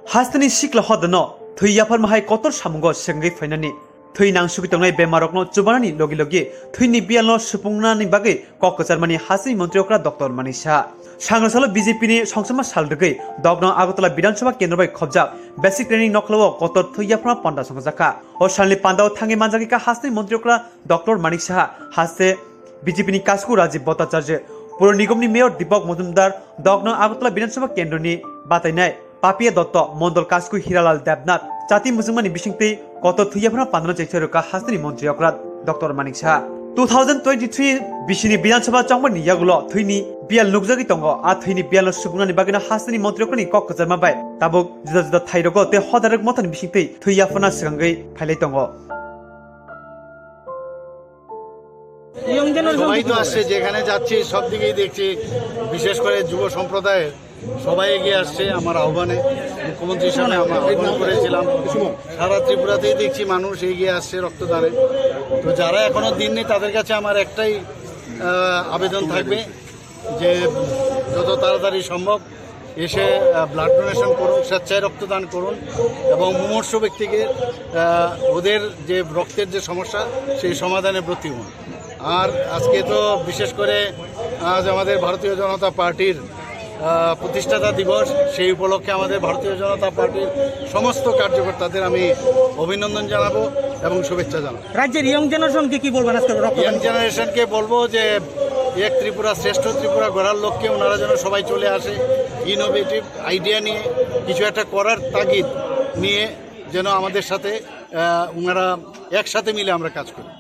Hastani Shikla Hodano, Thwi Yapharma Hai Kotor Samungo Sengi Finani, Thwi Nang Subitongai Bemarokno, Jubanani Logi, Thwi Nibiano Supungani Bagi, Kokosarmani Hasi Montriokra Dr. Manisha. Shangrasalo BJPni Songchama Saldegi, Dogno Agartala Bidanshaba Kendrabai Khobja, Basic Training Noklo, Kotor Thwi Yapharma Panda Songzaka, or Shanli Pandao Tangi Manjaka Hasti Montriokra, Dr. Manisha, Haste, BJPni Kasku Raji Botacharje, Puro Nigomni Mayor Dipok Mozumdar, Dogno Agartala Bidanshaba Kendroni, Batainai. Papia Dotto, Mandal Kasku Hiralal Debnat, Chati Musumani Bisingtwi, Koto Yapharma Pandana Checheruka Hastani Montriokrat, Dr. Manisha. 2023 Bishini Bidanshaba Chongmani Yagulo, Thwini, Bial Nukzagi Tongo, Athini Bial Subunani Bagina Hastani Montriokani Kokazama Bay, Tabuk, the Tairogo, the Hodarek Motan Bisingtwi, Yapharma Sangai, Pailaikha. সবাই তো আসছে যেখানে যাচ্ছি সব দিকেই দেখছি বিশেষ করে যুব সম্প্রদায়ের সবাই এগিয়ে আসছে আমার আহ্বানে মুখ্যমন্ত্রী হিসেবে আমরা আহ্বান করেছিলাম সারা ত্রিপুরাতেই দেখছি মানুষ এগিয়ে আসছে রক্তদানে তো যারা এখনো দিন নেই তাদের কাছে আমার একটাই আবেদন থাকবে যে যত তাড়াতাড়ি সম্ভব এসে ব্লাড ডোনেশন করুন স্বেচ্ছায় রক্তদান করুন এবং মুমূর্ষু ব্যক্তিকে ওদের যে রক্তের যে সমস্যা সেই সমাধানে ব্রতী হন আর আজকে তো বিশেষ করে আজ আমাদের ভারতীয় জনতা পার্টির প্রতিষ্ঠাতা দিবস সেই উপলক্ষে আমাদের ভারতীয় জনতা পার্টির সমস্ত কার্যকর্তাদের আমি অভিনন্দন জানাবো এবং শুভেচ্ছা জানাবো রাজ্যের ইয়ং জেনারেশনকে কি বলবেন আজকে ইয়ং জেনারেশনকে বলবো যে এক ত্রিপুরা শ্রেষ্ঠ ত্রিপুরা গড়ার লক্ষ্যে ওনারা যেন সবাই চলে আসে ইনোভেটিভ আইডিয়া নিয়ে কিছু একটা করার তাগিদ নিয়ে যেন আমাদের সাথে ওনারা একসাথে মিলে আমরা কাজ করি